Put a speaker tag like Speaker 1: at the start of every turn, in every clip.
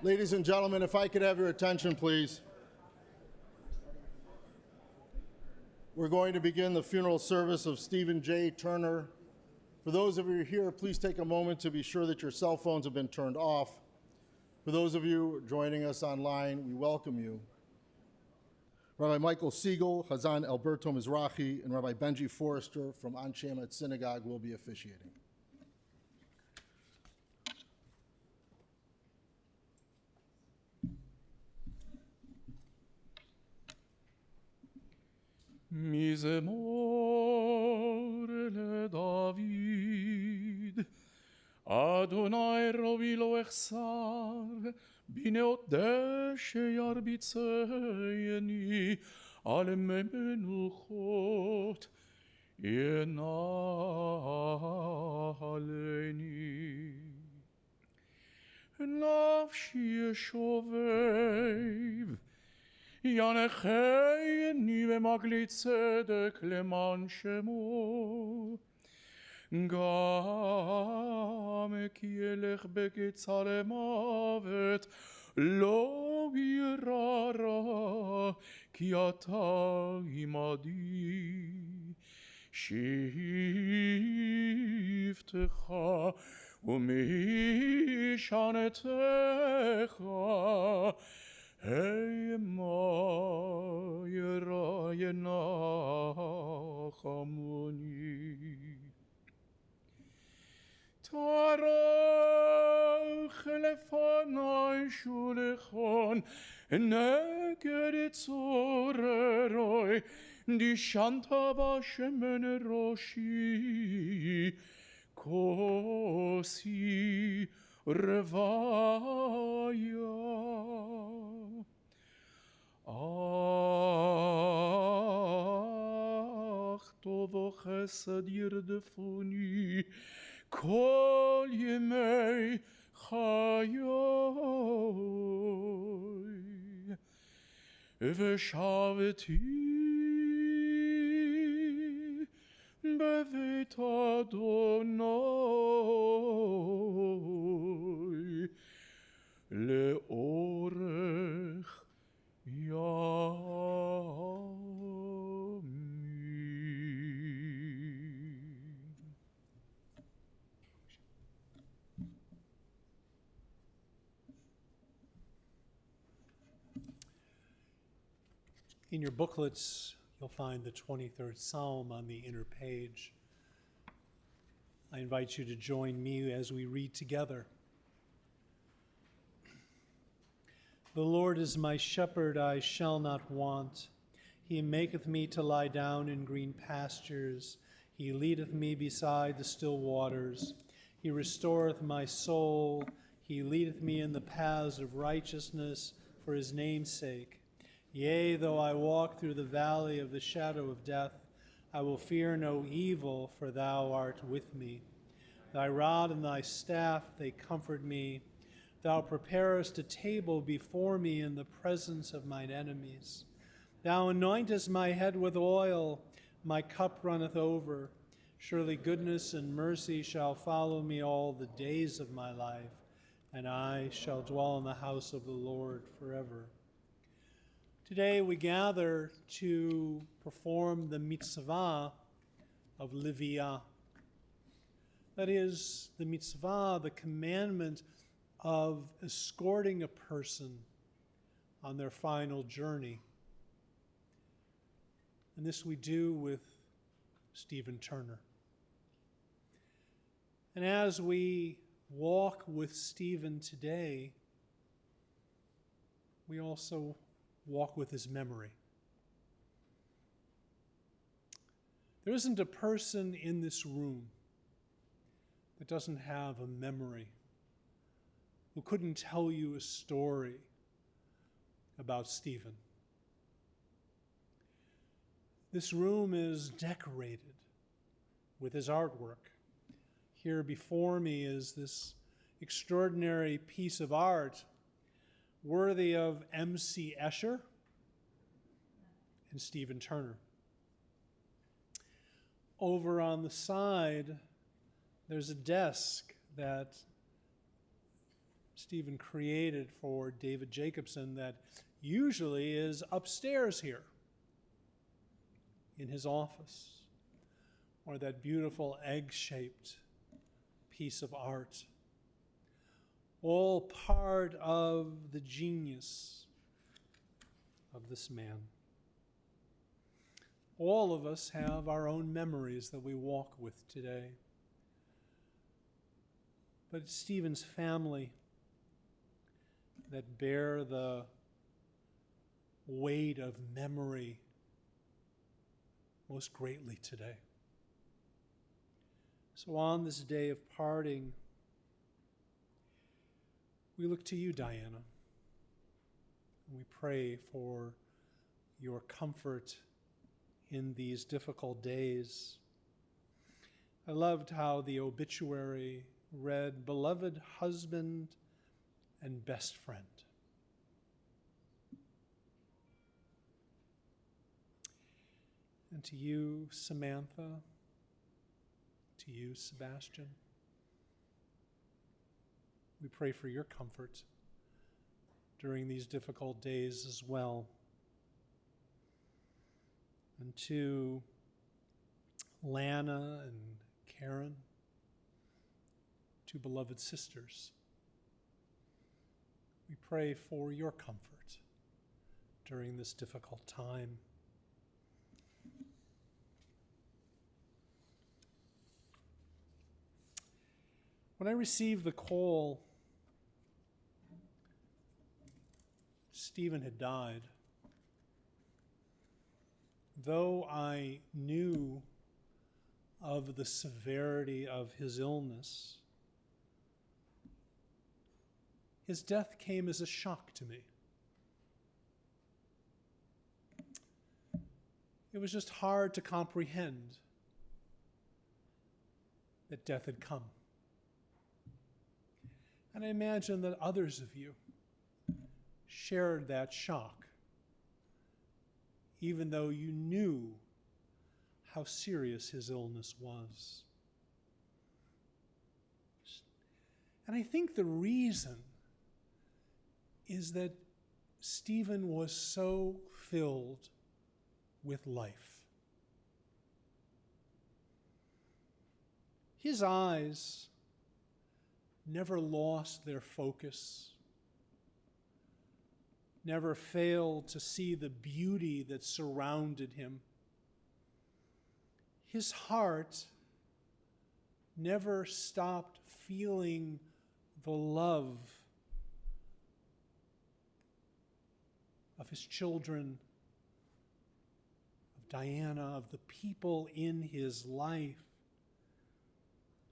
Speaker 1: Ladies and gentlemen, if I could have your attention, please. We're going to begin the funeral service of Stephen J. Turner. For those of you here, please take a moment to be sure that your cell phones have been turned off. For those of you joining us online, we welcome you. Rabbi Michael Siegel, Hazan Alberto Mizrahi, and Rabbi Benji Forrester from An Shemet Synagogue will be officiating.
Speaker 2: מזמור לדוד, אדוני רבי לא אחסר, בנאות דשא ירביצני, על מי מנוחות ינעלני. נפשי שובב, ינחני במגלי צדק למען שמו, גם כי אלך בקצה למוות, לא ירא רע, כי אתה עמדי. שבטך ומשענתך, המה ירא ינחמוני. תערוך לפני שולחן נגד צוררי, דשנת בשמן ראשי, כוסי רוויה. אך טוב וחסד ירדפוני כל ימי חיי, ושבתי בבית אדוני לאורך ימים.
Speaker 3: In your booklets, you'll find the 23rd Psalm on the inner page. I invite you to join me as we read together. The Lord is my shepherd, I shall not want. He maketh me to lie down in green pastures. He leadeth me beside the still waters. He restoreth my soul. He leadeth me in the paths of righteousness for his name's sake. Yea, though I walk through the valley of the shadow of death, I will fear no evil, for thou art with me. Thy rod and thy staff, they comfort me. Thou preparest a table before me in the presence of mine enemies. Thou anointest my head with oil, my cup runneth over. Surely goodness and mercy shall follow me all the days of my life, and I shall dwell in the house of the Lord forever. Today we gather to perform the mitzvah of Livia. That is, the mitzvah, the commandment of escorting a person on their final journey. And this we do with Stephen Turner. And as we walk with Stephen today, we also walk with his memory. There isn't a person in this room that doesn't have a memory, who couldn't tell you a story about Stephen. This room is decorated with his artwork. Here before me is this extraordinary piece of art worthy of M.C. Escher and Stephen Turner. Over on the side, there's a desk that Stephen created for David Jacobson that usually is upstairs here in his office, or that beautiful egg-shaped piece of art, all part of the genius of this man. All of us have our own memories that we walk with today. But it's Stephen's family that bear the weight of memory most greatly today. So on this day of parting, we look to you, Diana, and we pray for your comfort in these difficult days. I loved how the obituary read, beloved husband and best friend. And to you, Samantha, to you, Sebastian, we pray for your comfort during these difficult days as well. And to Lana and Karen, two beloved sisters, we pray for your comfort during this difficult time. When I received the call, Stephen had died. Though I knew of the severity of his illness, his death came as a shock to me. It was just hard to comprehend that death had come. And I imagine that others of you shared that shock, even though you knew how serious his illness was. And I think the reason is that Stephen was so filled with life. His eyes never lost their focus, never failed to see the beauty that surrounded him. His heart never stopped feeling the love of his children, of Diana, of the people in his life.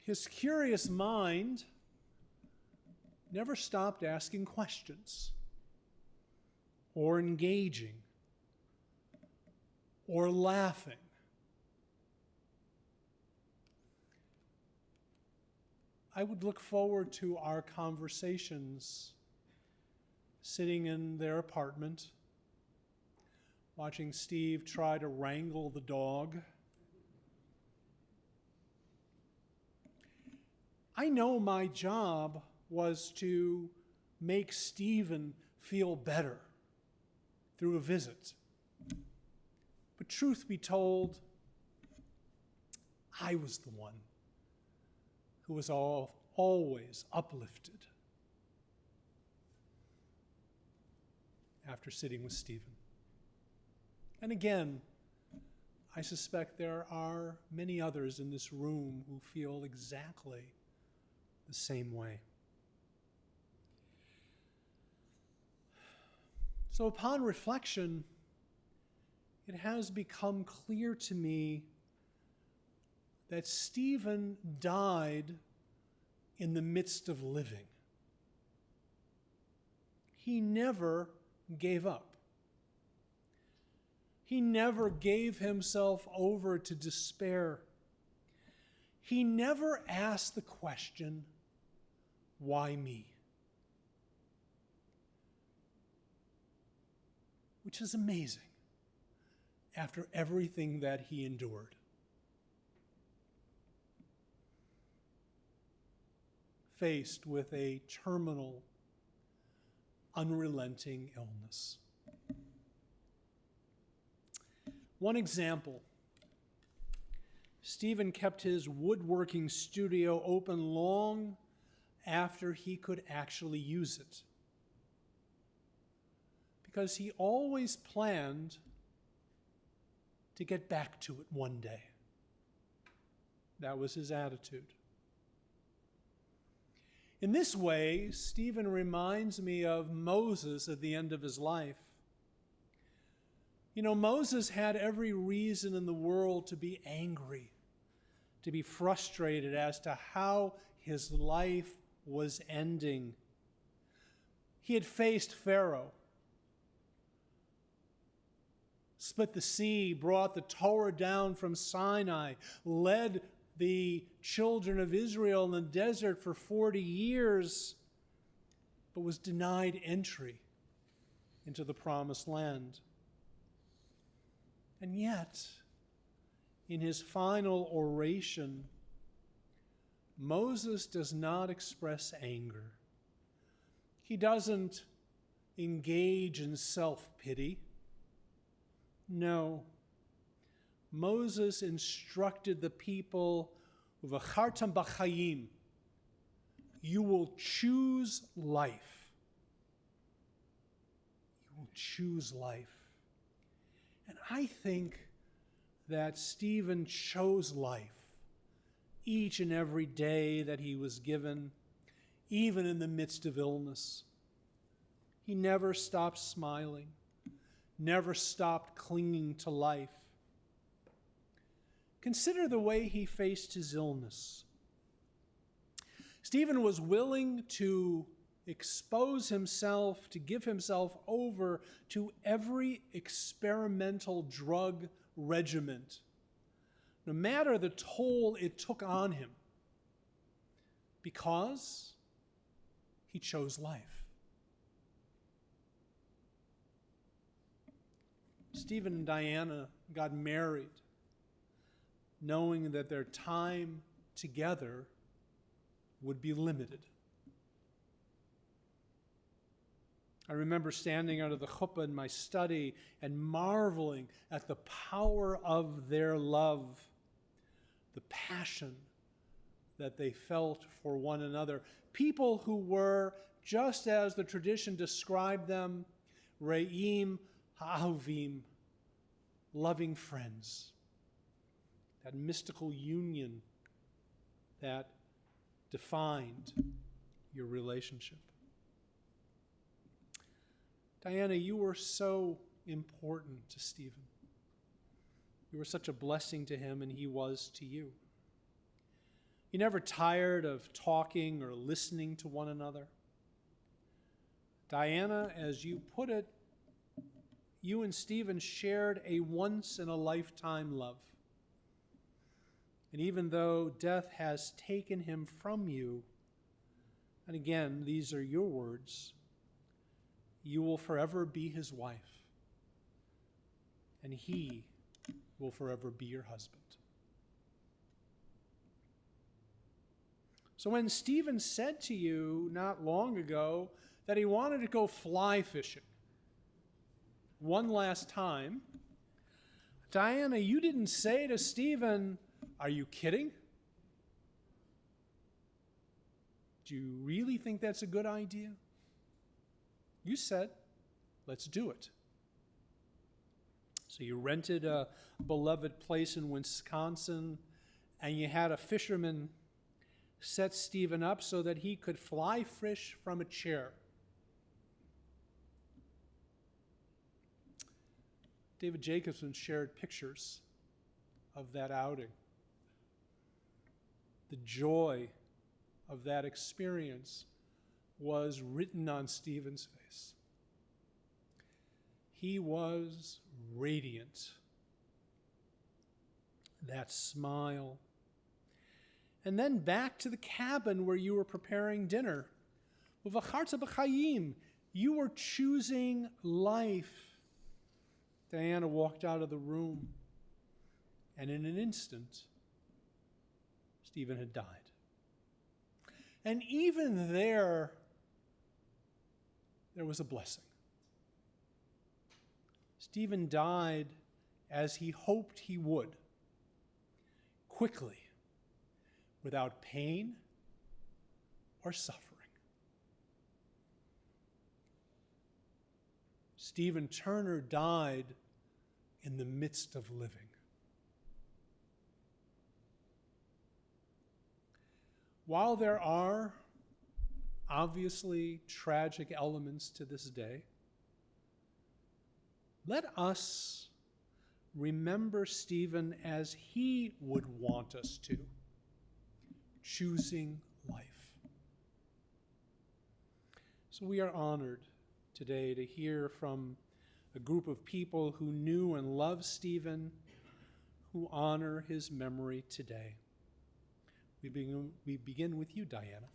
Speaker 3: His curious mind never stopped asking questions, or engaging, or laughing. I would look forward to our conversations sitting in their apartment, watching Steve try to wrangle the dog. I know my job was to make Stephen feel better through a visit. But truth be told, I was the one who was always uplifted after sitting with Stephen. And again, I suspect there are many others in this room who feel exactly the same way. So upon reflection, it has become clear to me that Stephen died in the midst of living. He never gave up. He never gave himself over to despair. He never asked the question, why me? Which is amazing after everything that he endured. Faced with a terminal unrelenting illness. One example, Stephen kept his woodworking studio open long after he could actually use it, because he always planned to get back to it one day. That was his attitude. In this way, Stephen reminds me of Moses at the end of his life. You know, Moses had every reason in the world to be angry, to be frustrated as to how his life was ending. He had faced Pharaoh, split the sea, brought the Torah down from Sinai, led the children of Israel in the desert for 40 years, but was denied entry into the promised land. And yet, in his final oration, Moses does not express anger. He doesn't engage in self-pity. No. Moses instructed the people, "V'chartam b'chayim," you will choose life. You will choose life. And I think that Stephen chose life each and every day that he was given, even in the midst of illness. He never stopped smiling, never stopped clinging to life. Consider the way he faced his illness. Stephen was willing to expose himself, to give himself over to every experimental drug regimen, no matter the toll it took on him, because he chose life. Stephen and Diana got married, knowing that their time together would be limited. I remember standing under the chuppah in my study and marveling at the power of their love, the passion that they felt for one another. People who were, just as the tradition described them, re'im ha'avim, loving friends. That mystical union that defined your relationship. Diana, you were so important to Stephen. You were such a blessing to him, and he was to you. You never tired of talking or listening to one another. Diana, as you put it, you and Stephen shared a once-in-a-lifetime love. And even though death has taken him from you, and again, these are your words, you will forever be his wife, and he will forever be your husband. So when Stephen said to you not long ago that he wanted to go fly fishing one last time, Diana, you didn't say to Stephen, "Are you kidding? Do you really think that's a good idea?" You said, "Let's do it." So you rented a beloved place in Wisconsin, and you had a fisherman set Stephen up so that he could fly fish from a chair. David Jacobson shared pictures of that outing. The joy of that experience was written on Stephen's face. He was radiant. That smile. And then back to the cabin where you were preparing dinner. V'charta b'chayim, you were choosing life. Diana walked out of the room, and in an instant, Stephen had died. And even there, there was a blessing. Stephen died as he hoped he would, quickly, without pain or suffering. Stephen Turner died in the midst of living. While there are obviously tragic elements to this day, let us remember Stephen as he would want us to, choosing life. So we are honored today to hear from a group of people who knew and loved Stephen, who honor his memory today. We begin with you, Diana.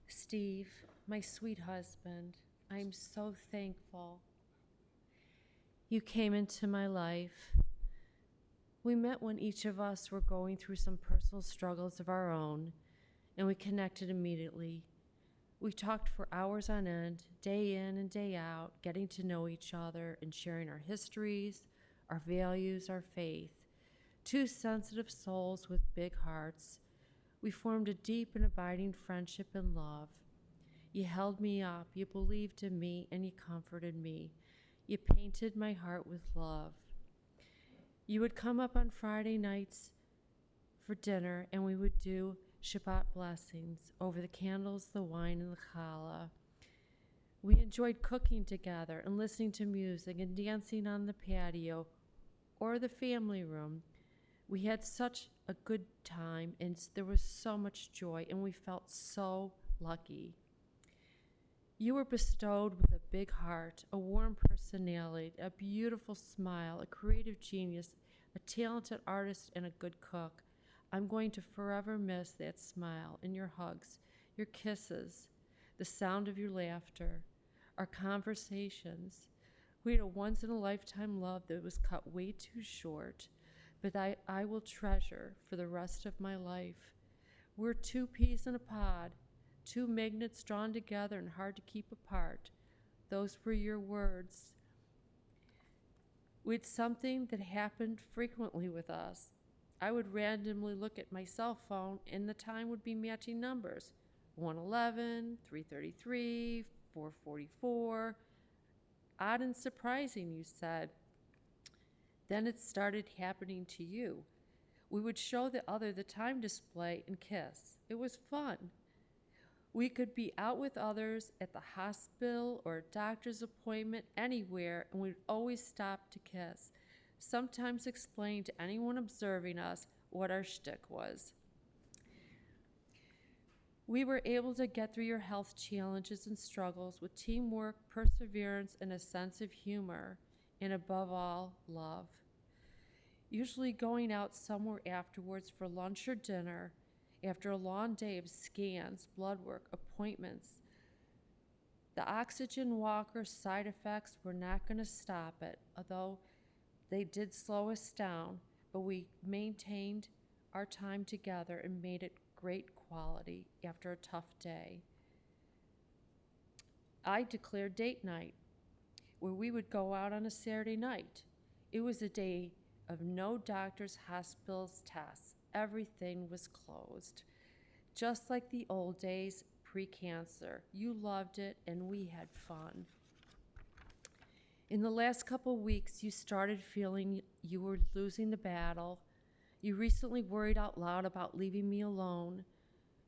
Speaker 4: Steve, my sweet husband, I'm so thankful you came into my life. We met when each of us were going through some personal struggles of our own, and we connected immediately. We talked for hours on end, day in and day out, getting to know each other and sharing our histories, our values, our faith. Two sensitive souls with big hearts. We formed a deep and abiding friendship and love. You held me up, you believed in me, and you comforted me. You painted my heart with love. You would come up on Friday nights for dinner, and we would do Shabbat blessings over the candles, the wine, and the challah. We enjoyed cooking together and listening to music and dancing on the patio or the family room. We had such a good time, and there was so much joy, and we felt so lucky. You were bestowed with a big heart, a warm personality, a beautiful smile, a creative genius, a talented artist, and a good cook. I'm going to forever miss that smile and your hugs, your kisses, the sound of your laughter, our conversations. We had a once-in-a-lifetime love that was cut way too short, but I will treasure for the rest of my life. We're two peas in a pod, two magnets drawn together and hard to keep apart. Those were your words. It's something that happened frequently with us. I would randomly look at my cell phone and the time would be matching numbers. 1:11, 3:33, 4:44. Odd and surprising, you said. Then it started happening to you. We would show the other the time display and kiss. It was fun. We could be out with others at the hospital or a doctor's appointment, anywhere, and we'd always stop to kiss. Sometimes explain to anyone observing us what our shtick was. We were able to get through your health challenges and struggles with teamwork, perseverance, and a sense of humor, and above all, love. Usually going out somewhere afterwards for lunch or dinner, after a long day of scans, blood work, appointments. The oxygen walker side effects were not going to stop it, although they did slow us down, but we maintained our time together and made it great quality after a tough day. I declared date night, where we would go out on a Saturday night. It was a day of no doctors, hospitals, tests. Everything was closed. Just like the old days, pre-cancer. You loved it, and we had fun. In the last couple weeks, you started feeling you were losing the battle. You recently worried out loud about leaving me alone.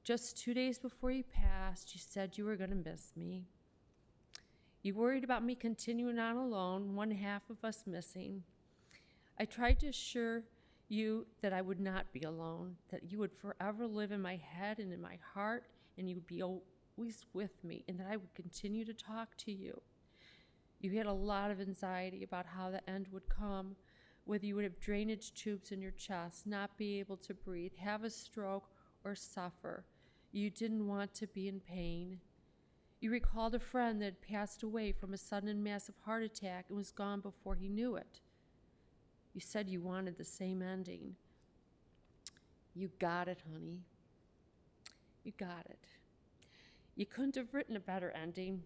Speaker 4: Just 2 days before you passed, you said you were going to miss me. You worried about me continuing on alone, one half of us missing. I tried to assure you that I would not be alone, that you would forever live in my head and in my heart, and you would be always with me, and that I would continue to talk to you. You had a lot of anxiety about how the end would come, whether you would have drainage tubes in your chest, not be able to breathe, have a stroke, or suffer. You didn't want to be in pain. You recalled a friend that had passed away from a sudden and massive heart attack and was gone before he knew it. You said you wanted the same ending. You got it, honey. You got it. You couldn't have written a better ending.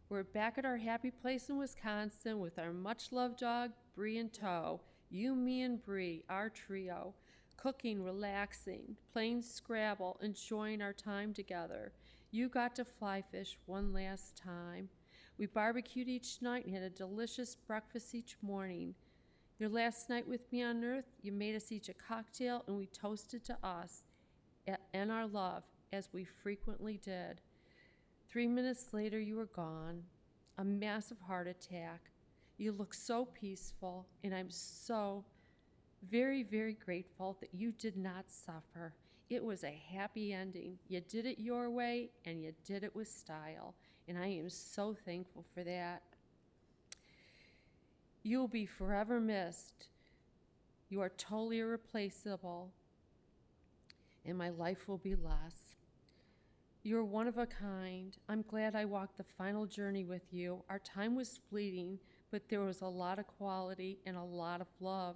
Speaker 4: We're back at our happy place in Wisconsin with our much-loved dog, Bree, in tow. You, me, and Bree, our trio. Cooking, relaxing, playing Scrabble, enjoying our time together. You got to fly fish one last time. We barbecued each night and had a delicious breakfast each morning. Your last night with me on Earth, you made us each a cocktail and we toasted to us and our love, as we frequently did. 3 minutes later, you were gone. A massive heart attack. You look so peaceful, and I'm so very, very grateful that you did not suffer. It was a happy ending. You did it your way, and you did it with style, and I am so thankful for that. You will be forever missed. You are totally irreplaceable, and my life will be less. You're one of a kind. I'm glad I walked the final journey with you. Our time was fleeting, but there was a lot of quality and a lot of love.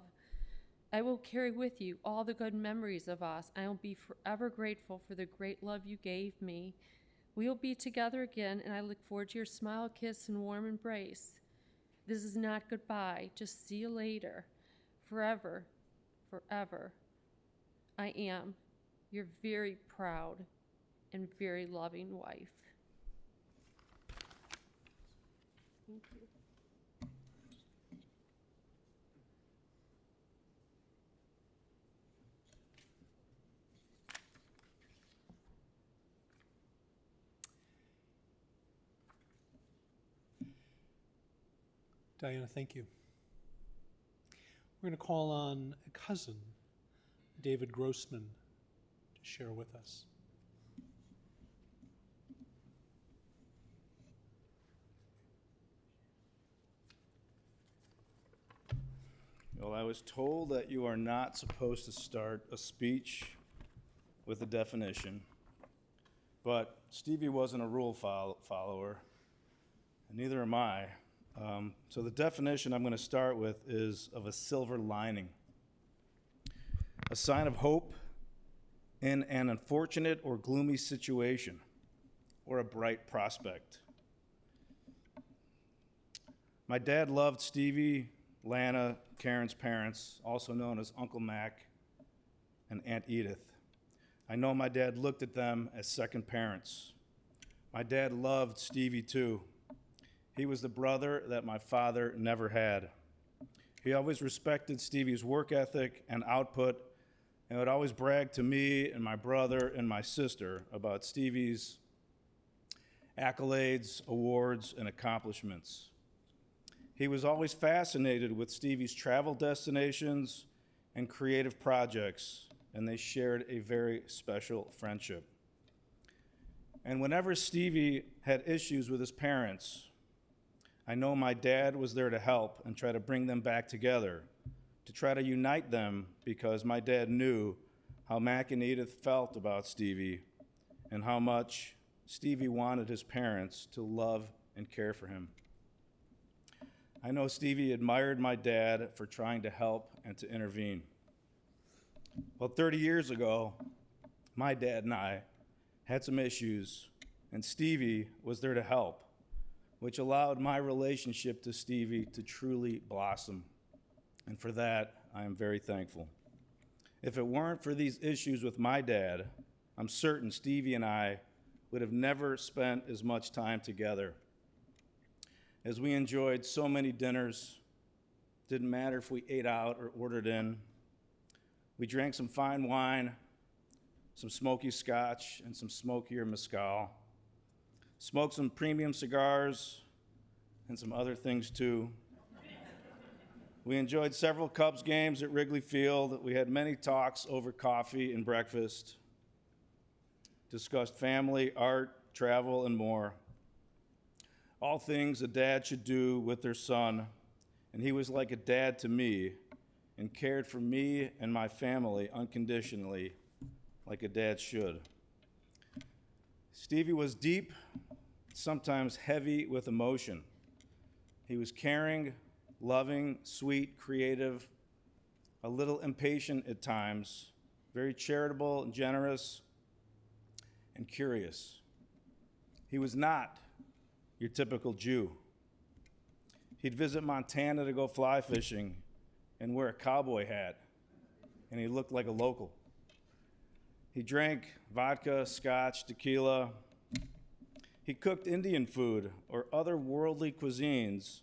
Speaker 4: I will carry with you all the good memories of us. I will be forever grateful for the great love you gave me. We will be together again, and I look forward to your smile, kiss, and warm embrace. This is not goodbye. Just see you later. Forever, forever. I am your very proud and very loving wife. Thank you.
Speaker 3: Diana, thank you. We're going to call on a cousin, David Grossman, to share with us.
Speaker 5: Well, I was told that you are not supposed to start a speech with a definition, but Stevie wasn't a rule follower, and neither am I. So the definition I'm going to start with is of a silver lining, a sign of hope in an unfortunate or gloomy situation, or a bright prospect. My dad loved Stevie, Lana, Karen's parents, also known as Uncle Mac and Aunt Edith. I know my dad looked at them as second parents. My dad loved Stevie too. He was the brother that my father never had. He always respected Stevie's work ethic and output, and would always brag to me and my brother and my sister about Stevie's accolades, awards, and accomplishments. He was always fascinated with Stevie's travel destinations and creative projects, and they shared a very special friendship. And whenever Stevie had issues with his parents, I know my dad was there to help and try to bring them back together, to try to unite them, because my dad knew how Mac and Edith felt about Stevie and how much Stevie wanted his parents to love and care for him. I know Stevie admired my dad for trying to help and to intervene. Well, 30 years ago, my dad and I had some issues, and Stevie was there to help, which allowed my relationship to Stevie to truly blossom. And for that, I am very thankful. If it weren't for these issues with my dad, I'm certain Stevie and I would have never spent as much time together. As we enjoyed so many dinners, didn't matter if we ate out or ordered in. We drank some fine wine, some smoky scotch, and some smokier mezcal. Smoked some premium cigars and some other things too. We enjoyed several Cubs games at Wrigley Field. We had many talks over coffee and breakfast, discussed family, art, travel, and more. All things a dad should do with their son, and he was like a dad to me and cared for me and my family unconditionally, like a dad should. Stevie was deep, sometimes heavy with emotion. He was caring, loving, sweet, creative, a little impatient at times, very charitable and generous, and curious. He was not your typical Jew. He'd visit Montana to go fly fishing and wear a cowboy hat, and he looked like a local. He drank vodka, scotch, tequila. He cooked Indian food or other worldly cuisines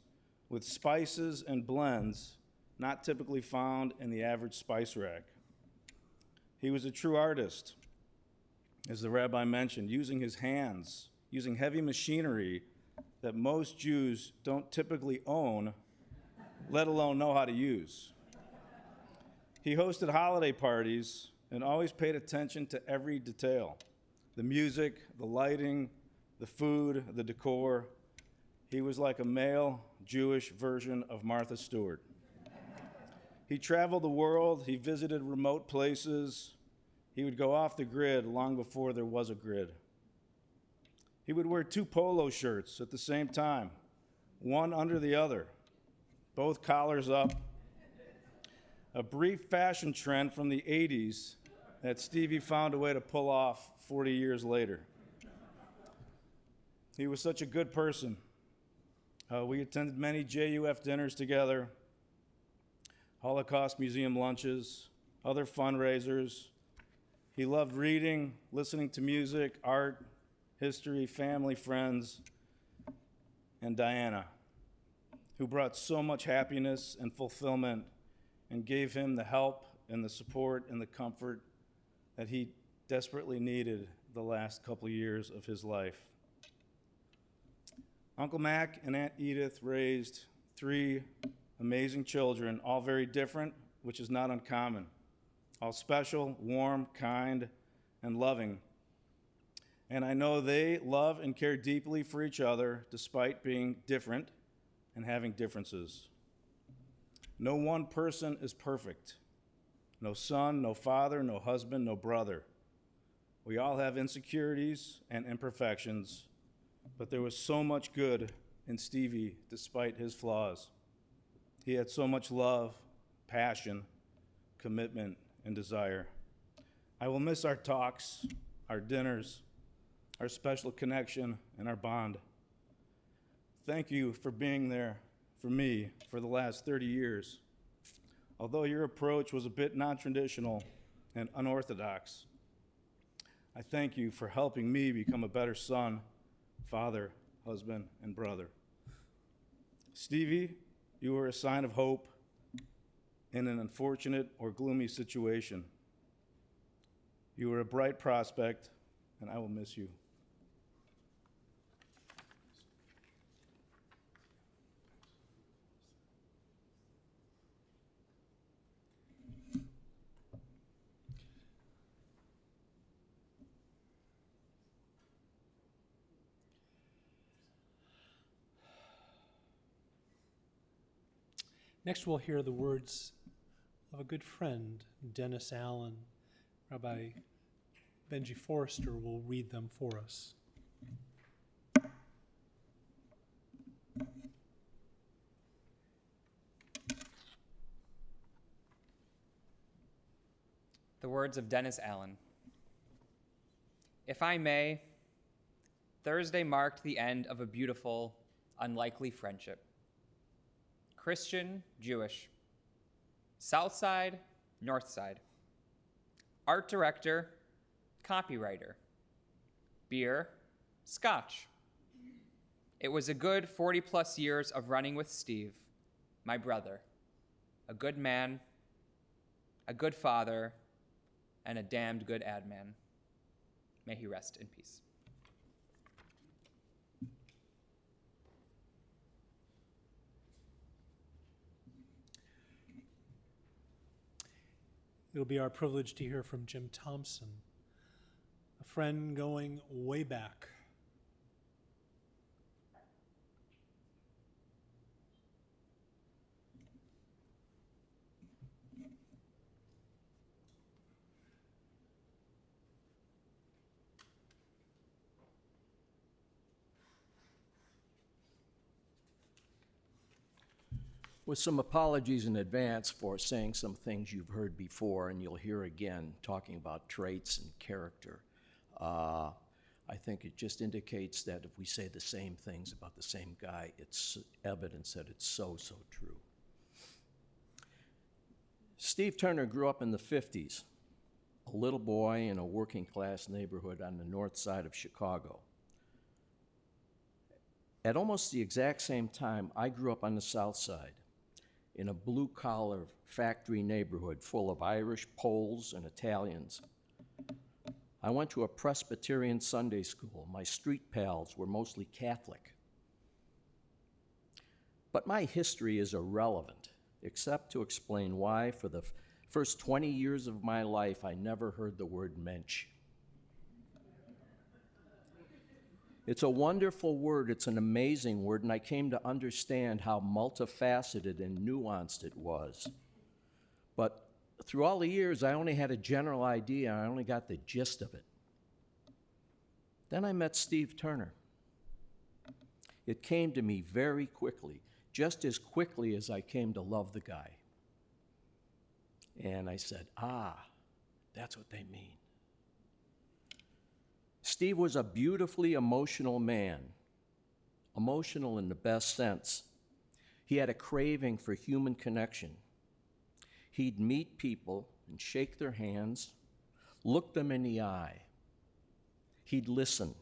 Speaker 5: with spices and blends not typically found in the average spice rack. He was a true artist, as the rabbi mentioned, using his hands, using heavy machinery that most Jews don't typically own, let alone know how to use. He hosted holiday parties and always paid attention to every detail: the music, the lighting, the food, the decor. He was like a male Jewish version of Martha Stewart. He traveled the world, he visited remote places. He would go off the grid long before there was a grid. He would wear 2 polo shirts at the same time, one under the other, both collars up. A brief fashion trend from the 80s that Stevie found a way to pull off 40 years later. He was such a good person. We attended many JUF dinners together, Holocaust Museum lunches, other fundraisers. He loved reading, listening to music, art, history, family, friends, and Diana, who brought so much happiness and fulfillment and gave him the help and the support and the comfort that he desperately needed the last couple years of his life. Uncle Mac and Aunt Edith raised 3 amazing children, all very different, which is not uncommon, all special, warm, kind, and loving. And I know they love and care deeply for each other despite being different and having differences. No one person is perfect. No son, no father, no husband, no brother. We all have insecurities and imperfections, but there was so much good in Stevie despite his flaws. He had so much love, passion, commitment, and desire. I will miss our talks, our dinners, our special connection, and our bond. Thank you for being there for me for the last 30 years. Although your approach was a bit non-traditional and unorthodox, I thank you for helping me become a better son, father, husband, and brother. Stevie, you were a sign of hope in an unfortunate or gloomy situation. You were a bright prospect, and I will miss you.
Speaker 3: Next, we'll hear the words of a good friend, Dennis Allen. Rabbi Benji Forrester will read them for us.
Speaker 6: The words of Dennis Allen. If I may, Thursday marked the end of a beautiful, unlikely friendship. Christian, Jewish. South Side, North Side. Art director, copywriter. Beer, Scotch. It was a good 40+ years of running with Steve, my brother, a good man, a good father, and a damned good ad man. May he rest in peace.
Speaker 3: It'll be our privilege to hear from Jim Thompson, a friend going way back.
Speaker 7: With some apologies in advance for saying some things you've heard before and you'll hear again, talking about traits and character. I think it just indicates that if we say the same things about the same guy, it's evidence that it's so true. Steve Turner grew up in the 50s, a little boy in a working class neighborhood on the north side of Chicago. At almost the exact same time, I grew up on the south side, in a blue-collar factory neighborhood full of Irish, Poles, and Italians. I went to a Presbyterian Sunday school. My street pals were mostly Catholic. But my history is irrelevant, except to explain why, for the first 20 years of my life, I never heard the word mensch. It's a wonderful word, it's an amazing word, and I came to understand how multifaceted and nuanced it was. But through all the years, I only had a general idea, I only got the gist of it. Then I met Steve Turner. It came to me very quickly, just as quickly as I came to love the guy. And I said, that's what they mean. Steve was a beautifully emotional man, emotional in the best sense. He had a craving for human connection. He'd meet people and shake their hands, look them in the eye. He'd listen.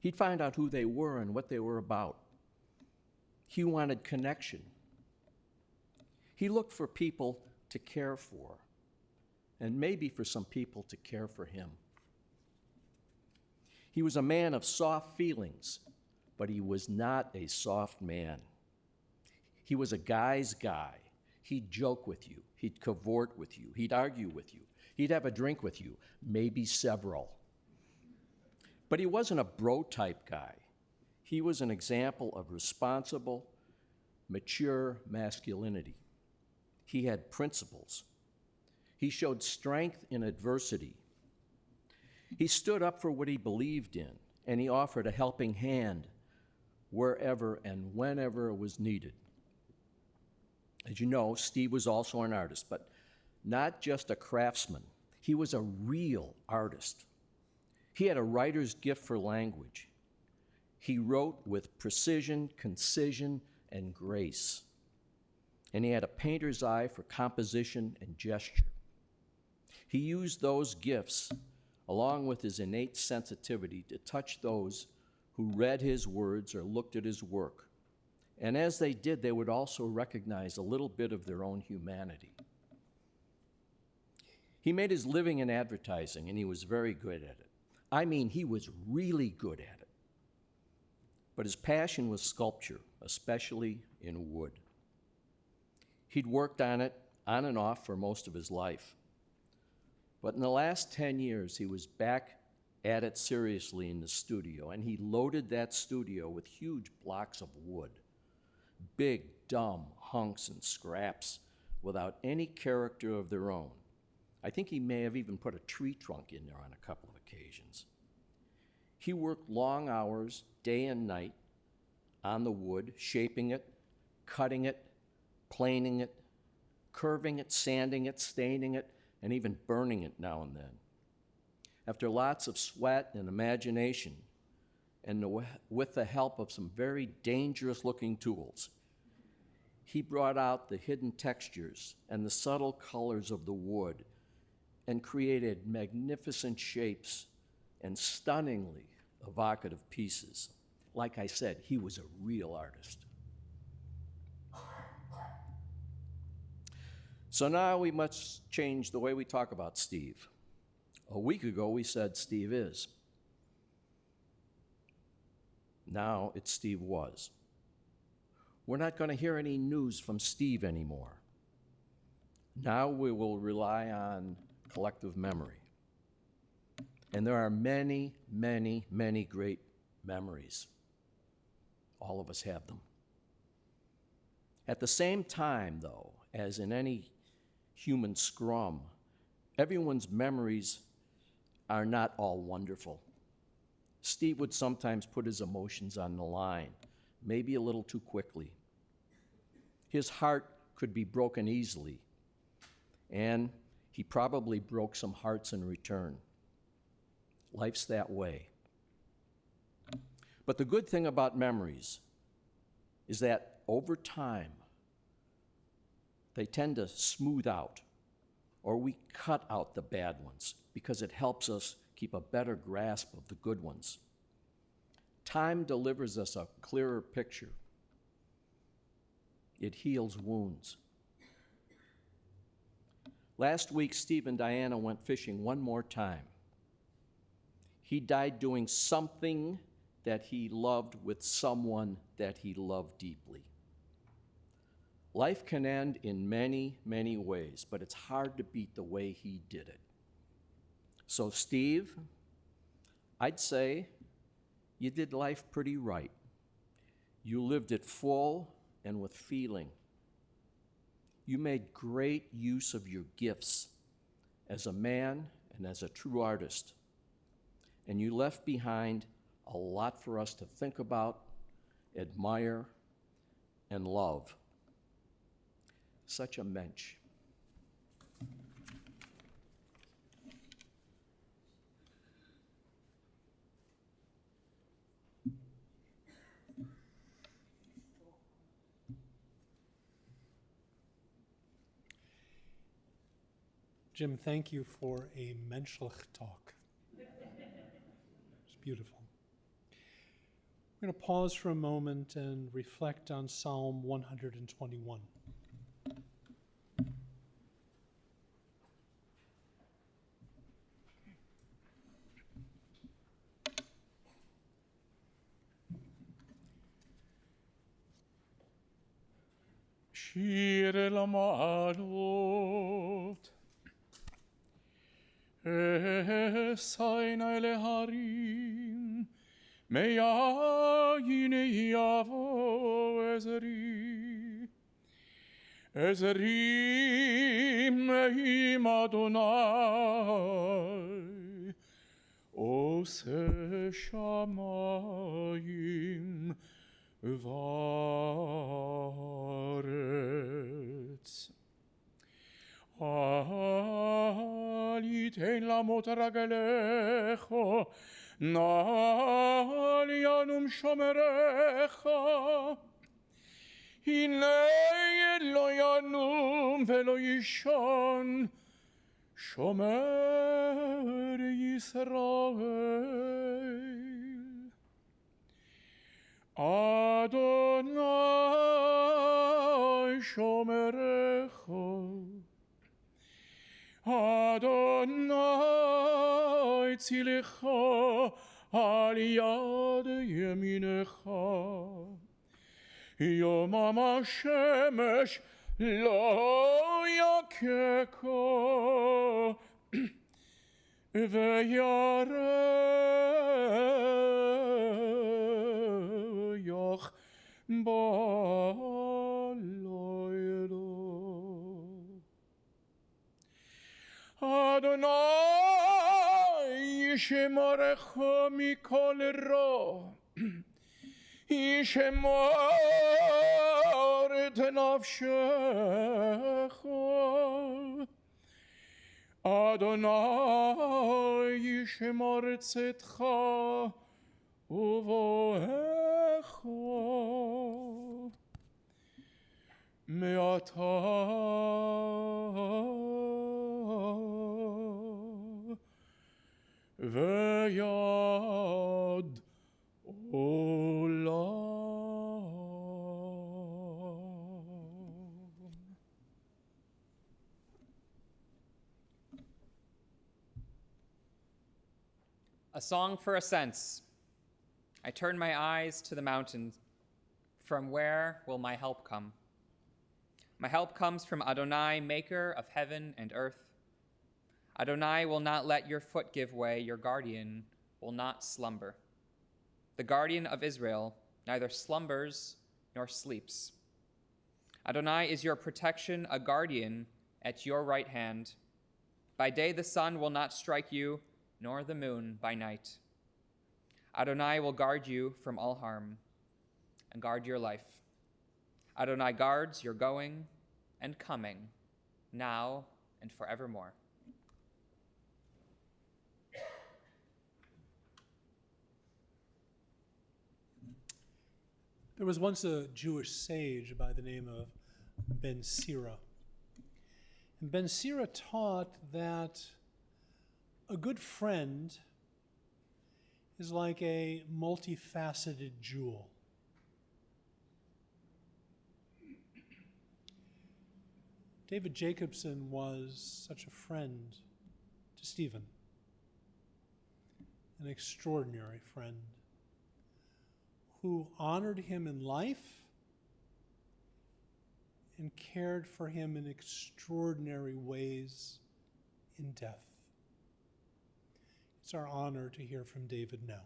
Speaker 7: He'd find out who they were and what they were about. He wanted connection. He looked for people to care for, and maybe for some people to care for him. He was a man of soft feelings, but he was not a soft man. He was a guy's guy. He'd joke with you. He'd cavort with you. He'd argue with you. He'd have a drink with you, maybe several. But he wasn't a bro-type guy. He was an example of responsible, mature masculinity. He had principles. He showed strength in adversity. He stood up for what he believed in, and he offered a helping hand wherever and whenever it was needed. As you know, Steve was also an artist, but not just a craftsman. He was a real artist. He had a writer's gift for language. He wrote with precision, concision, and grace. And he had a painter's eye for composition and gesture. He used those gifts along with his innate sensitivity to touch those who read his words or looked at his work. And as they did, they would also recognize a little bit of their own humanity. He made his living in advertising, and he was very good at it. I mean, he was really good at it. But his passion was sculpture, especially in wood. He'd worked on it on and off for most of his life. But in the last 10 years, he was back at it seriously in the studio, and he loaded that studio with huge blocks of wood, big, dumb hunks and scraps without any character of their own. I think he may have even put a tree trunk in there on a couple of occasions. He worked long hours, day and night, on the wood, shaping it, cutting it, planing it, curving it, sanding it, staining it, and even burning it now and then. After lots of sweat and imagination, and with the help of some very dangerous-looking tools, he brought out the hidden textures and the subtle colors of the wood and created magnificent shapes and stunningly evocative pieces. Like I said, he was a real artist. So now we must change the way we talk about Steve. A week ago, we said Steve is. Now it's Steve was. We're not going to hear any news from Steve anymore. Now we will rely on collective memory. And there are many, many, many great memories. All of us have them. At the same time, though, as in any human scrum, everyone's memories are not all wonderful. Steve would sometimes put his emotions on the line, maybe a little too quickly. His heart could be broken easily, and he probably broke some hearts in return. Life's that way. But the good thing about memories is that over time, they tend to smooth out, or we cut out the bad ones because it helps us keep a better grasp of the good ones. Time delivers us a clearer picture. It heals wounds. Last week, Steve and Diana went fishing one more time. He died doing something that he loved with someone that he loved deeply. Life can end in many, many ways, but it's hard to beat the way he did it. So, Steve, I'd say you did life pretty right. You lived it full and with feeling. You made great use of your gifts as a man and as a true artist. And you left behind a lot for us to think about, admire, and love. Such a mensch.
Speaker 3: Jim, thank you for a menschlich talk. It's beautiful. We're going to pause for a moment and reflect on Psalm 121.
Speaker 2: שיר אל המעלות, אשא אל ההרים, מאין יבוא עזרי. עזרי מעם אדוני, עושה שמים וארץ. אל ייתן למוט רגליך, נא ינום שומרך. הנה לא ינום ולא יישן, שומר ישראל. אדוני שומרך, אדוני צילך על יד ימינך. יומם השמש לא יככה, וירח בלילה. אדוני ישמרך מכל רע, ישמור את נפשך. אדוני ישמור צאתך ובואך מעתה ועד עולם.
Speaker 6: A song for ascents. I turn my eyes to the mountains. From where will my help come? My help comes from Adonai, maker of heaven and earth. Adonai will not let your foot give way. Your guardian will not slumber. The guardian of Israel neither slumbers nor sleeps. Adonai is your protection, a guardian at your right hand. By day the sun will not strike you, nor the moon by night. Adonai will guard you from all harm and guard your life. Adonai guards your going and coming, now and forevermore.
Speaker 3: There was once a Jewish sage by the name of Ben Sira. And Ben Sira taught that a good friend is like a multifaceted jewel. David Jacobson was such a friend to Stephen, an extraordinary friend who honored him in life and cared for him in extraordinary ways in death. It's our honor to hear from David now.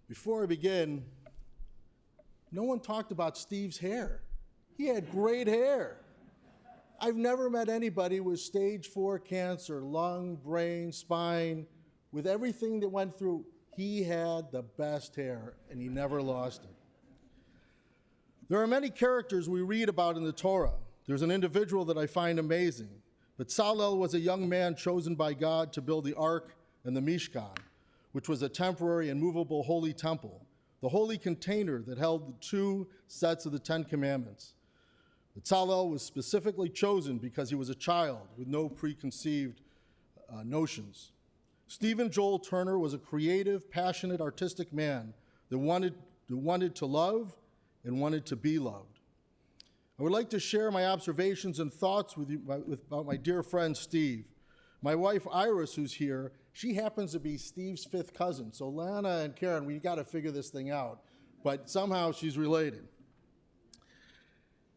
Speaker 1: Before I begin, no one talked about Steve's hair. He had great hair. I've never met anybody with stage 4 cancer, lung, brain, spine, with everything that went through. He had the best hair, and he never lost it. There are many characters we read about in the Torah. There's an individual that I find amazing. Bezalel was a young man chosen by God to build the Ark and the Mishkan, which was a temporary and movable holy temple, the holy container that held the 2 sets of the 10 Commandments. Bezalel was specifically chosen because he was a child with no preconceived notions. Stephen Joel Turner was a creative, passionate, artistic man that wanted to love and wanted to be loved. I would like to share my observations and thoughts with you about my dear friend Steve. My wife Iris, who's here, she happens to be Steve's 5th cousin. So Lana and Karen, we got to figure this thing out. But somehow she's related.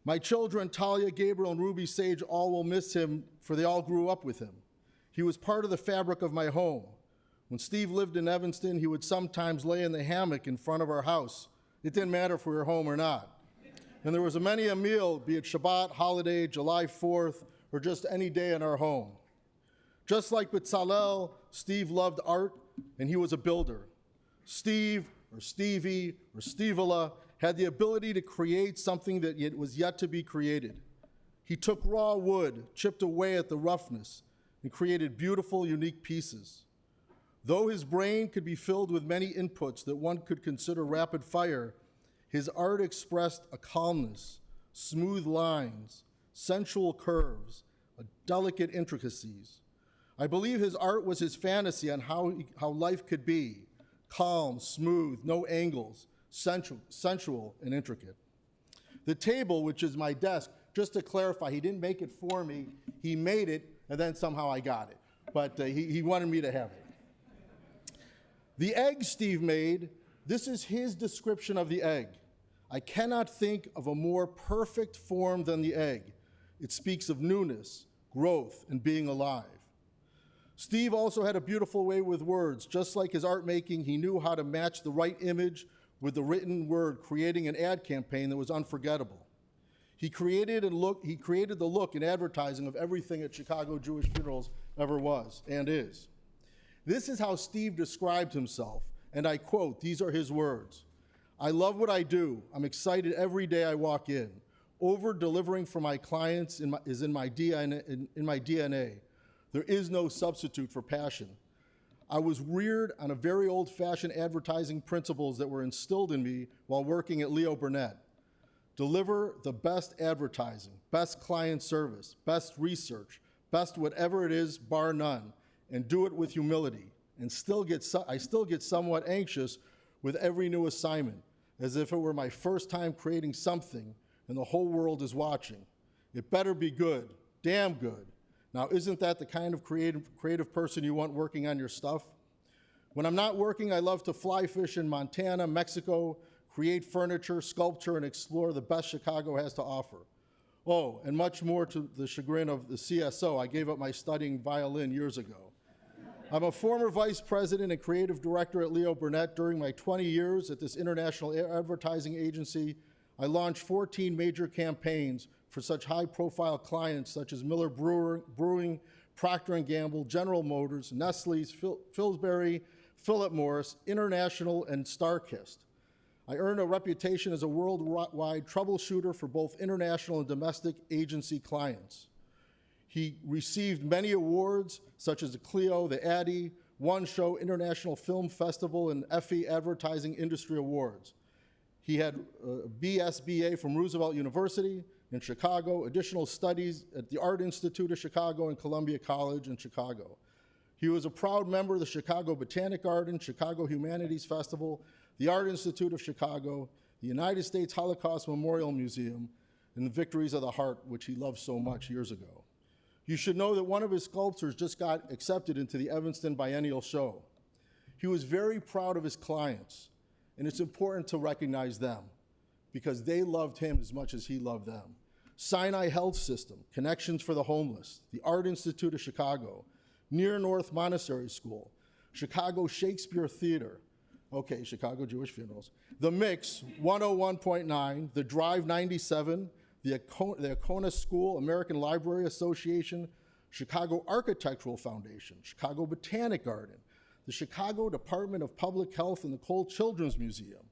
Speaker 1: My children, Talia, Gabriel, and Ruby Sage, all will miss him, for they all grew up with him. He was part of the fabric of my home. When Steve lived in Evanston, he would sometimes lay in the hammock in front of our house. It didn't matter if we were home or not. And there was many a meal, be it Shabbat, holiday, July 4th, or just any day in our home. Just like Bezalel, Steve loved art, and he was a builder. Steve, or Stevie, or Stevola, had the ability to create something that was yet to be created. He took raw wood, chipped away at the roughness, and created beautiful, unique pieces. Though his brain could be filled with many inputs that one could consider rapid fire, his art expressed a calmness, smooth lines, sensual curves, delicate intricacies. I believe his art was his fantasy on how life could be, calm, smooth, no angles, sensual, and intricate. The table, which is my desk, just to clarify, he didn't make it for me. He made it, and then somehow I got it. But he wanted me to have it. The egg Steve made, this is his description of the egg. I cannot think of a more perfect form than the egg. It speaks of newness, growth, and being alive. Steve also had a beautiful way with words. Just like his art making, he knew how to match the right image with the written word, creating an ad campaign that was unforgettable. He created the look and advertising of everything at Chicago Jewish Funerals ever was and is. This is how Steve described himself, and I quote, these are his words. I love what I do. I'm excited every day I walk in. Over-delivering for my clients is in my DNA. There is no substitute for passion. I was reared on a very old-fashioned advertising principles that were instilled in me while working at Leo Burnett. Deliver the best advertising, best client service, best research, best whatever it is, bar none, and do it with humility. And I still get somewhat anxious with every new assignment, as if it were my first time creating something and the whole world is watching. It better be good, damn good. Now, isn't that the kind of creative person you want working on your stuff? When I'm not working, I love to fly fish in Montana, Mexico, create furniture, sculpture, and explore the best Chicago has to offer. Oh, and much more to the chagrin of the CSO. I gave up my studying violin years ago. I'm a former vice president and creative director at Leo Burnett. During my 20 years at this international advertising agency, I launched 14 major campaigns for such high-profile clients such as Miller Brewing, Procter & Gamble, General Motors, Nestle's, Pillsbury, Philip Morris, International, and StarKist. I earned a reputation as a worldwide troubleshooter for both international and domestic agency clients. He received many awards, such as the Clio, the Addy, One Show International Film Festival, and Effie Advertising Industry Awards. He had a BSBA from Roosevelt University in Chicago, additional studies at the Art Institute of Chicago and Columbia College in Chicago. He was a proud member of the Chicago Botanic Garden, Chicago Humanities Festival, the Art Institute of Chicago, the United States Holocaust Memorial Museum, and the Victories of the Heart, which he loved so much years ago. You should know that one of his sculptures just got accepted into the Evanston Biennial Show. He was very proud of his clients, and it's important to recognize them because they loved him as much as he loved them. Sinai Health System, Connections for the Homeless, the Art Institute of Chicago, Near North Monastery School, Chicago Shakespeare Theater, okay, Chicago Jewish Funerals, The Mix, 101.9, The Drive 97, the Acona School, American Library Association, Chicago Architectural Foundation, Chicago Botanic Garden, the Chicago Department of Public Health and the Cole Children's Museum,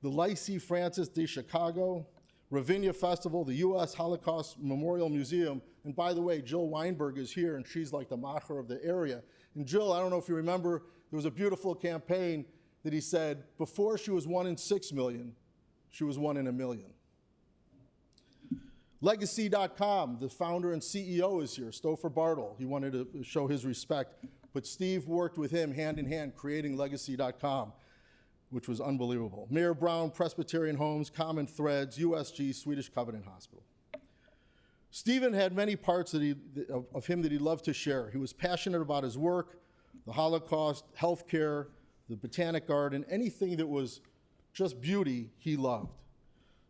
Speaker 1: the Lycée Francis de Chicago, Ravinia Festival, the U.S. Holocaust Memorial Museum, and by the way, Jill Weinberg is here, and she's like the macher of the area. And Jill, I don't know if you remember, there was a beautiful campaign that he said, before she was 1 in 6 million, she was 1 in a million. Legacy.com, the founder and CEO is here, Stouffer Bartle. He wanted to show his respect, but Steve worked with him hand in hand creating Legacy.com, which was unbelievable. Mayor Brown, Presbyterian Homes, Common Threads, USG, Swedish Covenant Hospital. Stephen had many parts of him that he loved to share. He was passionate about his work, the Holocaust, healthcare, the Botanic Garden, anything that was just beauty, he loved.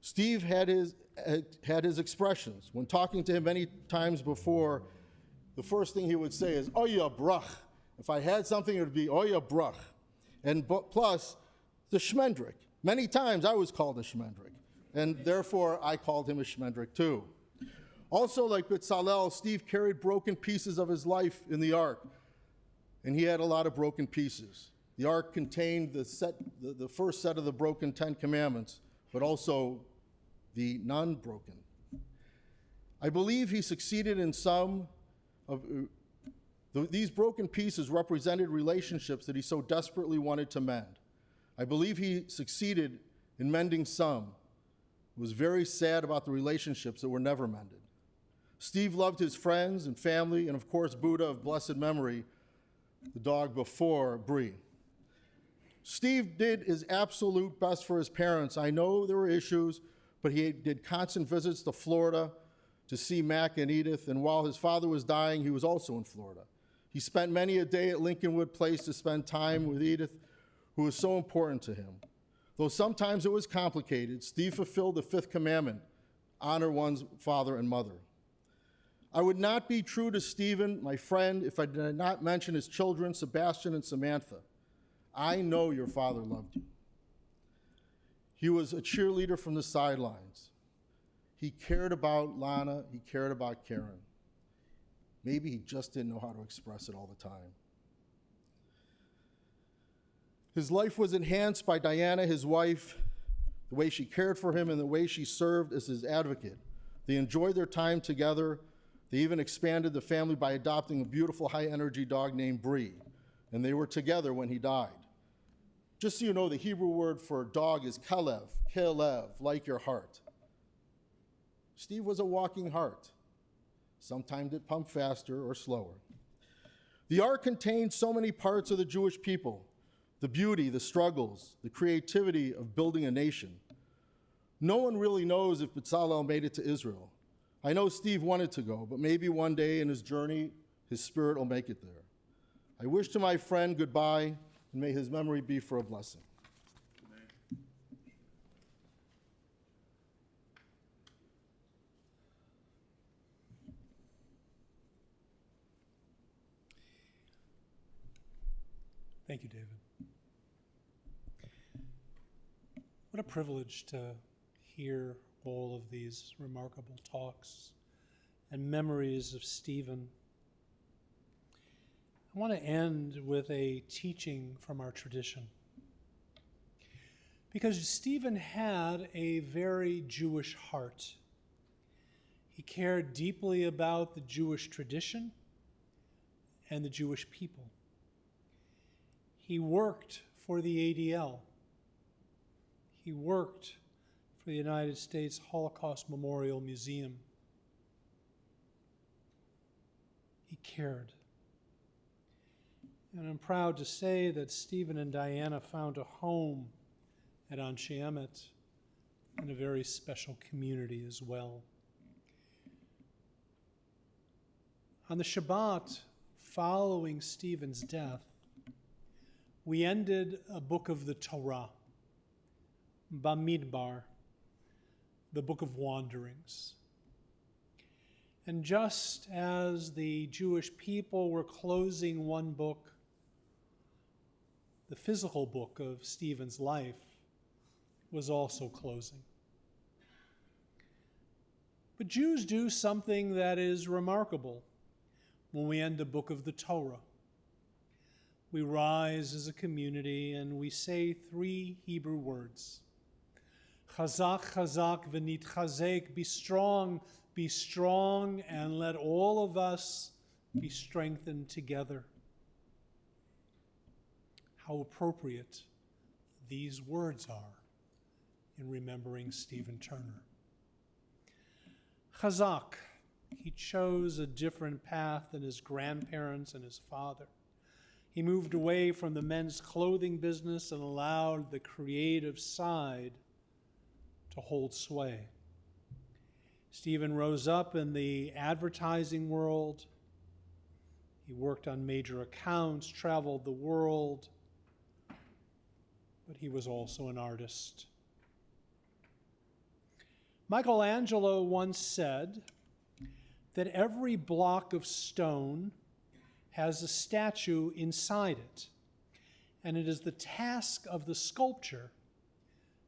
Speaker 1: Steve had his expressions. When talking to him many times before, the first thing he would say is, "Oh yeah, bruch." If I had something, it would be, "Oh yeah, bruch." And plus, the Schmendrick. Many times I was called a Schmendrick, and therefore I called him a Schmendrick too. Also, like Bezalel, Steve carried broken pieces of his life in the ark, and he had a lot of broken pieces. The ark contained the first set of the broken 10 Commandments, but also the non-broken. I believe he succeeded in some of these broken pieces represented relationships that he so desperately wanted to mend. I believe he succeeded in mending some. Was very sad about the relationships that were never mended. Steve loved his friends and family, and of course, Buddha of blessed memory, the dog before Bree. Steve did his absolute best for his parents. I know there were issues, but he did constant visits to Florida to see Mac and Edith, and while his father was dying, he was also in Florida. He spent many a day at Lincolnwood Place to spend time with Edith, who was so important to him. Though sometimes it was complicated, Steve fulfilled the 5th commandment, honor one's father and mother. I would not be true to Stephen, my friend, if I did not mention his children, Sebastian and Samantha. I know your father loved you. He was a cheerleader from the sidelines. He cared about Lana, he cared about Karen. Maybe he just didn't know how to express it all the time. His life was enhanced by Diana, his wife, the way she cared for him and the way she served as his advocate. They enjoyed their time together. They even expanded the family by adopting a beautiful high-energy dog named Bree, and they were together when he died. Just so you know, the Hebrew word for dog is kelev, like your heart. Steve was a walking heart. Sometimes it pumped faster or slower. The ark contained so many parts of the Jewish people, the beauty, the struggles, the creativity of building a nation. No one really knows if Bezalel made it to Israel. I know Steve wanted to go, but maybe one day in his journey, his spirit will make it there. I wish to my friend goodbye, and may his memory be for a blessing.
Speaker 3: Thank you, David. What a privilege to hear all of these remarkable talks and memories of Stephen. I want to end with a teaching from our tradition. Because Stephen had a very Jewish heart. He cared deeply about the Jewish tradition and the Jewish people. He worked for the ADL. He worked for the United States Holocaust Memorial Museum. He cared. And I'm proud to say that Stephen and Diana found a home at Anshe Emet in a very special community as well. On the Shabbat following Stephen's death, we ended a book of the Torah, Bamidbar, the book of wanderings. And just as the Jewish people were closing one book, the physical book of Stephen's life was also closing. But Jews do something that is remarkable when we end a book of the Torah. We rise as a community and we say 3 Hebrew words. Chazak, chazak, v'nitchazek, be strong, and let all of us be strengthened together. How appropriate these words are in remembering Stephen Turner. Chazak, he chose a different path than his grandparents and his father. He moved away from the men's clothing business and allowed the creative side to hold sway. Stephen rose up in the advertising world. He worked on major accounts, traveled the world, but he was also an artist. Michelangelo once said that every block of stone has a statue inside it, and it is the task of the sculptor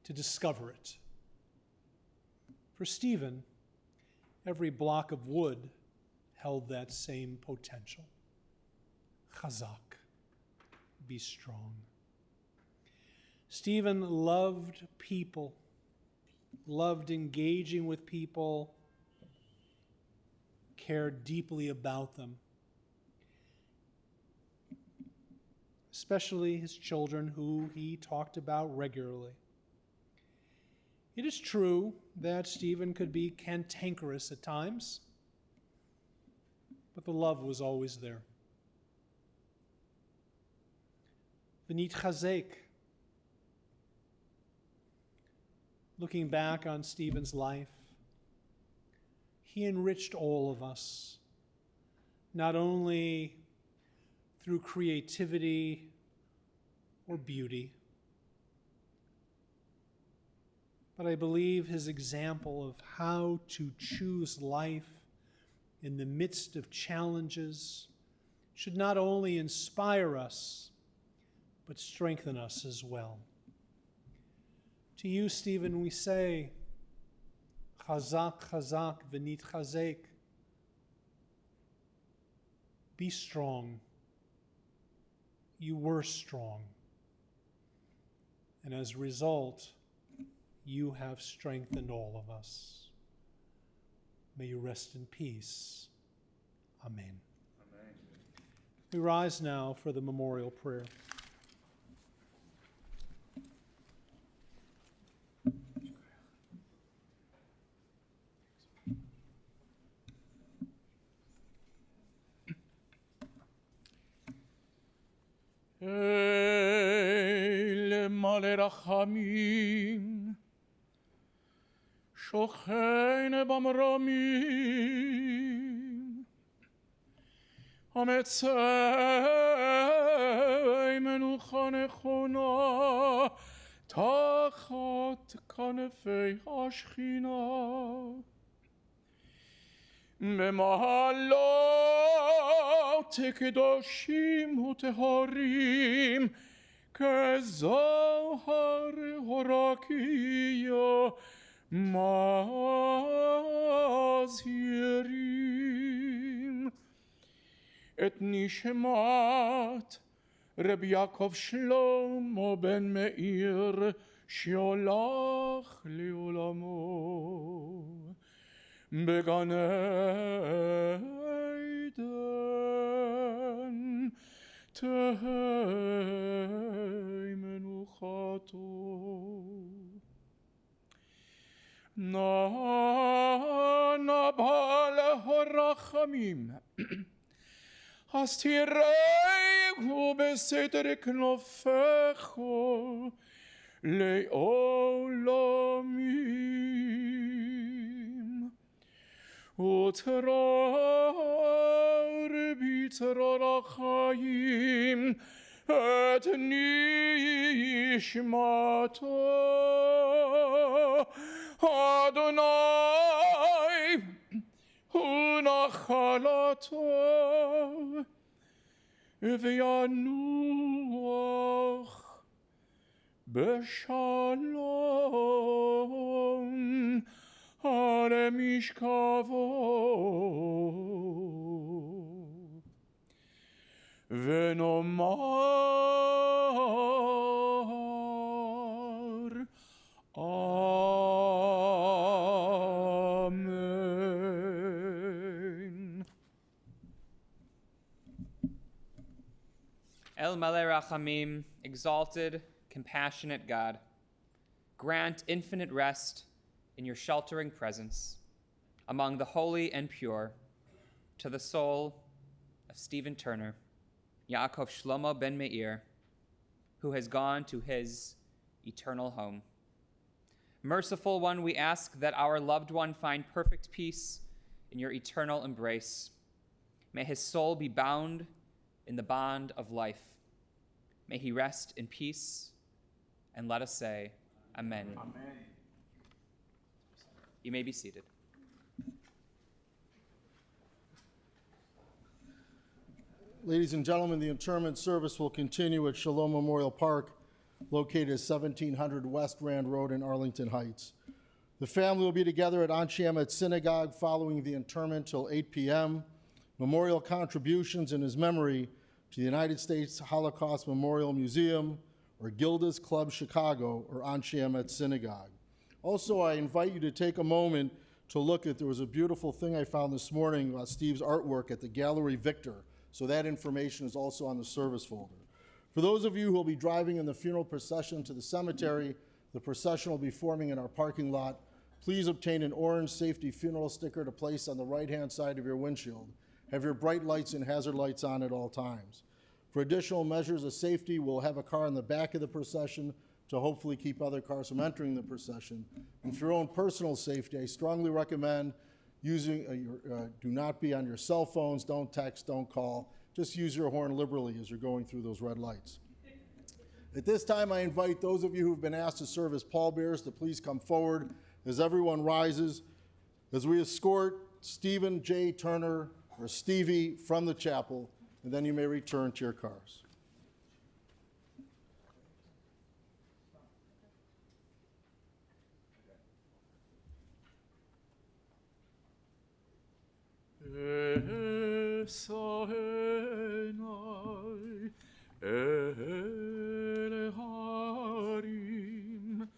Speaker 3: to discover it. For Stephen, every block of wood held that same potential. Chazak, be strong. Stephen loved people, loved engaging with people, cared deeply about them, especially his children, who he talked about regularly. It is true that Stephen could be cantankerous at times, but the love was always there. V'nitchazek. Looking back on Stephen's life, he enriched all of us, not only through creativity or beauty, but I believe his example of how to choose life in the midst of challenges should not only inspire us, but strengthen us as well. To you, Stephen, we say, Chazak, chazak, v'nitchazek. Be strong. You were strong. And as a result, you have strengthened all of us. May you rest in peace. Amen. Amen. We rise now for the memorial prayer.
Speaker 2: אל מלא רחמים, שוכן במרומים, המצא מנוחה נכונה תחת כנפי השכינה. במעלות קדושים וטהורים כזוהר הרקיע מזהירים את נשמת רבי יעקב שלמה בן מאיר שהלך לעולמו בגן עדן תהי מנוחתו. נא בעל הרחמים, אז תראהו בסתר כנפיך לעולמים, ותרור בצרור החיים את נשמתו. אדוני הוא נחלתו, וינוח בשלום על משכבו. ונאמר Amen.
Speaker 6: El Maleh Rachamim, exalted, compassionate God, grant infinite rest in your sheltering presence among the holy and pure to the soul of Stephen Turner, Yaakov Shlomo ben Meir, who has gone to his eternal home. Merciful One, we ask that our loved one find perfect peace in your eternal embrace. May his soul be bound in the bond of life. May he rest in peace, and let us say, Amen. Amen. You may be seated.
Speaker 1: Ladies and gentlemen, the interment service will continue at Shalom Memorial Park, located at 1700 West Rand Road in Arlington Heights. The family will be together at Anshe Emet Synagogue following the interment till 8 p.m. Memorial contributions in his memory to the United States Holocaust Memorial Museum or Gilda's Club Chicago or Anshe Emet Synagogue. Also, I invite you to take a moment to look at, there was a beautiful thing I found this morning about Steve's artwork at the Gallery Victor. So that information is also on the service folder. For those of you who will be driving in the funeral procession to the cemetery, the procession will be forming in our parking lot. Please obtain an orange safety funeral sticker to place on the right-hand side of your windshield. Have your bright lights and hazard lights on at all times. For additional measures of safety, we'll have a car in the back of the procession to hopefully keep other cars from entering the procession. And for your own personal safety, I strongly recommend do not be on your cell phones, don't text, don't call. Just use your horn liberally as you're going through those red lights. At this time, I invite those of you who've been asked to serve as pallbearers to please come forward as everyone rises, as we escort Stephen J. Turner, or Stevie, from the chapel, and then you may return to your cars.
Speaker 2: Esaenai el harim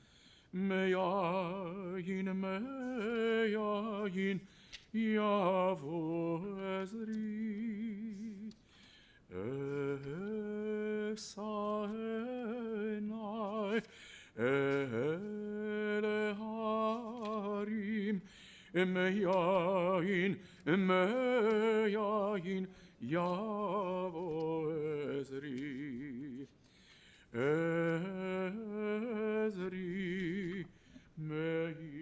Speaker 2: meyayin yavo ezri Esaenai el harim meyayin yavo ezri ezri meyayin